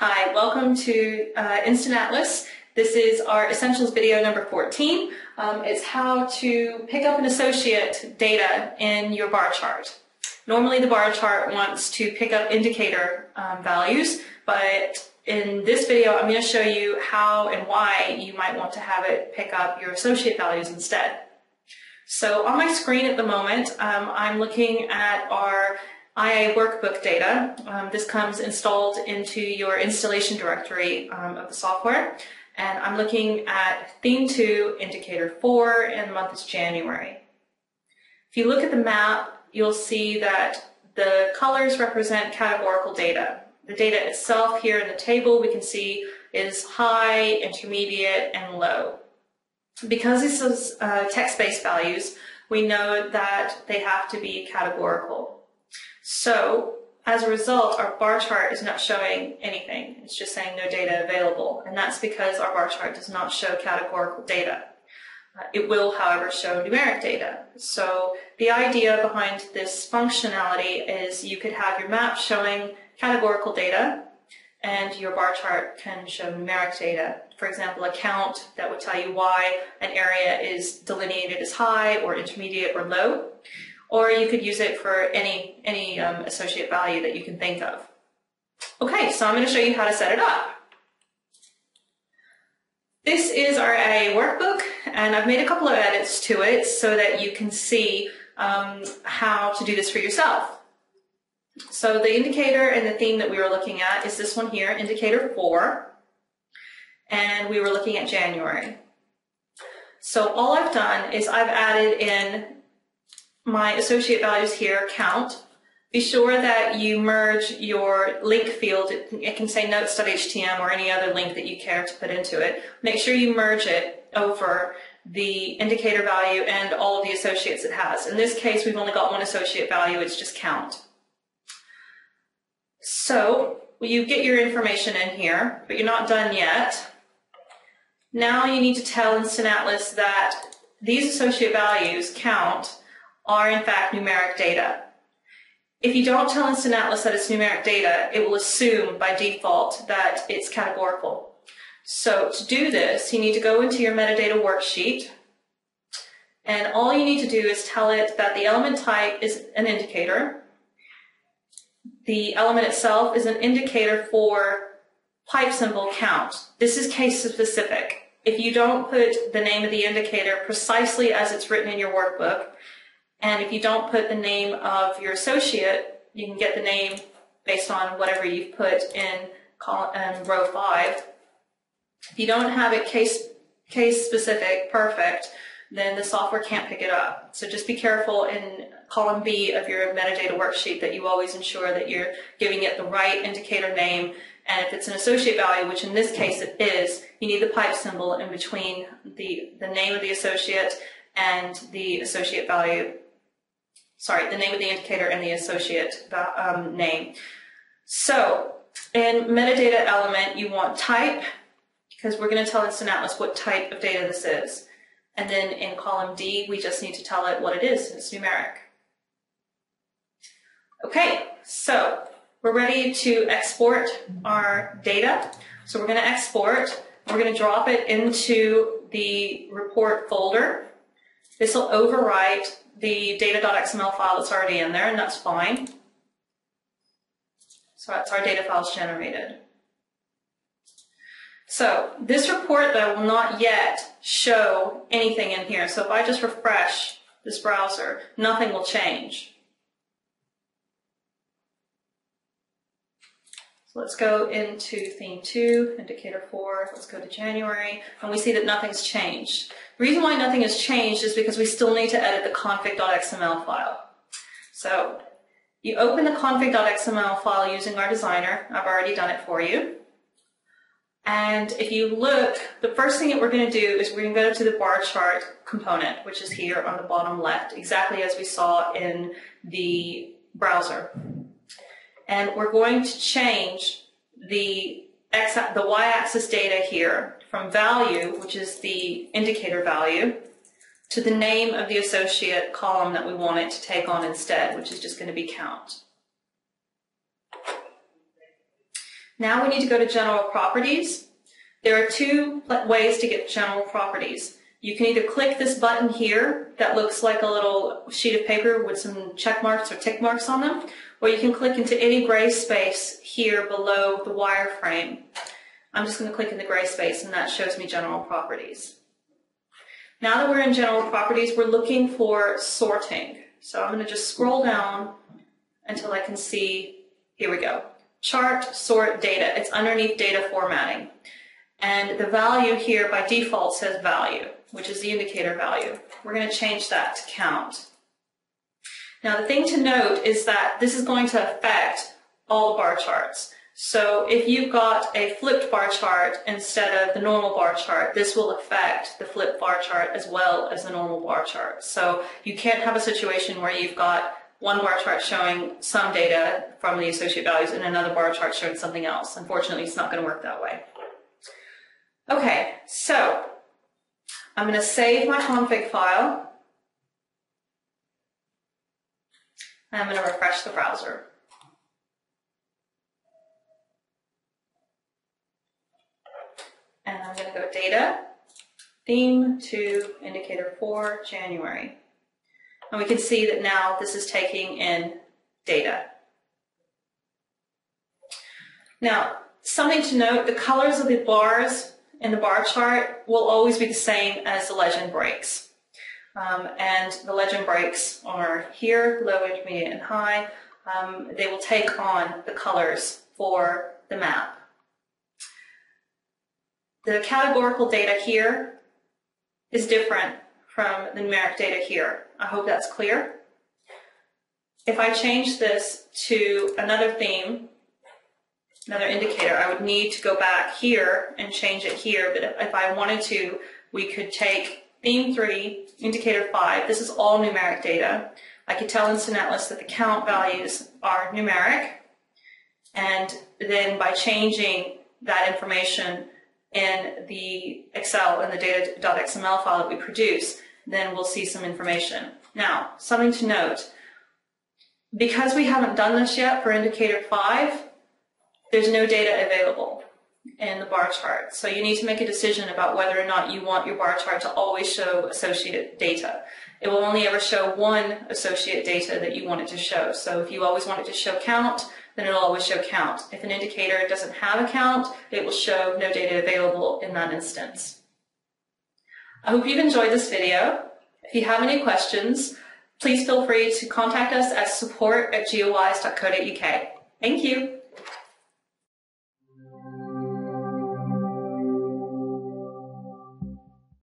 Hi, welcome to Instant Atlas. This is our Essentials video number 14. It's how to pick up and associate data in your bar chart. Normally the bar chart wants to pick up indicator values, but in this video I'm going to show you how and why you might want to have it pick up your associate values instead. So on my screen at the moment, I'm looking at our IA workbook data. This comes installed into your installation directory of the software. And I'm looking at theme 2, indicator 4, and the month is January. If you look at the map, you'll see that the colors represent categorical data. The data itself here in the table we can see is high, intermediate, and low. Because this is text-based values, we know that they have to be categorical. So, as a result, our bar chart is not showing anything. It's just saying no data available, and that's because our bar chart does not show categorical data. It will, however, show numeric data. So, the idea behind this functionality is you could have your map showing categorical data, and your bar chart can show numeric data. For example, a count that would tell you why an area is delineated as high or intermediate or low. Or you could use it for any associate value that you can think of. Okay, so I'm going to show you how to set it up. This is our IA workbook, and I've made a couple of edits to it so that you can see how to do this for yourself. So the indicator and the theme that we were looking at is this one here, indicator 4, and we were looking at January. So all I've done is I've added in my associate values here, count. Be sure that you merge your link field. It can say notes.htm or any other link that you care to put into it. Make sure you merge it over the indicator value and all of the associates it has. In this case, we've only got one associate value, it's just count. So you get your information in here, but you're not done yet. Now you need to tell Instant Atlas that these associate values, count, are in fact numeric data. If you don't tell Instant Atlas that it's numeric data, it will assume by default that it's categorical. So to do this, you need to go into your metadata worksheet, and all you need to do is tell it that the element type is an indicator. The element itself is an indicator for pipe symbol count. This is case specific. If you don't put the name of the indicator precisely as it's written in your workbook, and if you don't put the name of your associate, you can get the name based on whatever you've put in row 5. If you don't have it case specific, perfect, then the software can't pick it up. So just be careful in column B of your metadata worksheet that you always ensure that you're giving it the right indicator name. And if it's an associate value, which in this case it is, you need the pipe symbol in between the name of the associate and the associate value. Sorry, the name of the indicator and the associate name. So in metadata element, you want type, because we're going to tell Instant Atlas what type of data this is. And then in column D, we just need to tell it what it is. It's numeric. Okay, so we're ready to export our data. So we're going to export. We're going to drop it into the report folder. This will overwrite the data.xml file that's already in there, and that's fine. So that's our data files generated. So this report, though, will not yet show anything in here. So if I just refresh this browser, nothing will change. So let's go into theme 2, indicator 4, let's go to January, and we see that nothing's changed. The reason why nothing has changed is because we still need to edit the config.xml file. So you open the config.xml file using our designer. I've already done it for you. And if you look, the first thing that we're going to do is we're going to go to the bar chart component, which is here on the bottom left, exactly as we saw in the browser. And we're going to change the y-axis data here from value, which is the indicator value, to the name of the associate column that we want it to take on instead, which is just going to be count. Now we need to go to general properties. There are two ways to get general properties. You can either click this button here that looks like a little sheet of paper with some check marks or tick marks on them, or you can click into any gray space here below the wireframe. I'm just going to click in the gray space and that shows me general properties. Now that we're in general properties, we're looking for sorting. So I'm going to just scroll down until I can see, here we go, chart, sort, data. It's underneath data formatting. And the value here by default says value, which is the indicator value. We're going to change that to count. Now the thing to note is that this is going to affect all the bar charts. So if you've got a flipped bar chart instead of the normal bar chart, this will affect the flipped bar chart as well as the normal bar chart. So you can't have a situation where you've got one bar chart showing some data from the associate values and another bar chart showing something else. Unfortunately, it's not going to work that way. Okay, so I'm going to save my config file. And I'm going to refresh the browser. And I'm going to go data, theme to indicator for January. And we can see that now this is taking in data. Now, something to note, the colors of the bars in the bar chart will always be the same as the legend breaks. And the legend breaks are here, low, intermediate, and high. They will take on the colors for the map. The categorical data here is different from the numeric data here. I hope that's clear. If I change this to another theme, another indicator, I would need to go back here and change it here, but if I wanted to, we could take theme 3, indicator 5, this is all numeric data. I could tell Instant Atlas that the count values are numeric, and then by changing that information in the Excel, in the data.xml file that we produce, then we'll see some information. Now, something to note, because we haven't done this yet for indicator 5, there's no data available in the bar chart. So you need to make a decision about whether or not you want your bar chart to always show associated data. It will only ever show one associate data that you want it to show. So if you always want it to show count, then it'll always show count. If an indicator doesn't have a count, it will show no data available in that instance. I hope you've enjoyed this video. If you have any questions, please feel free to contact us at support@geowise.co.uk. Thank you.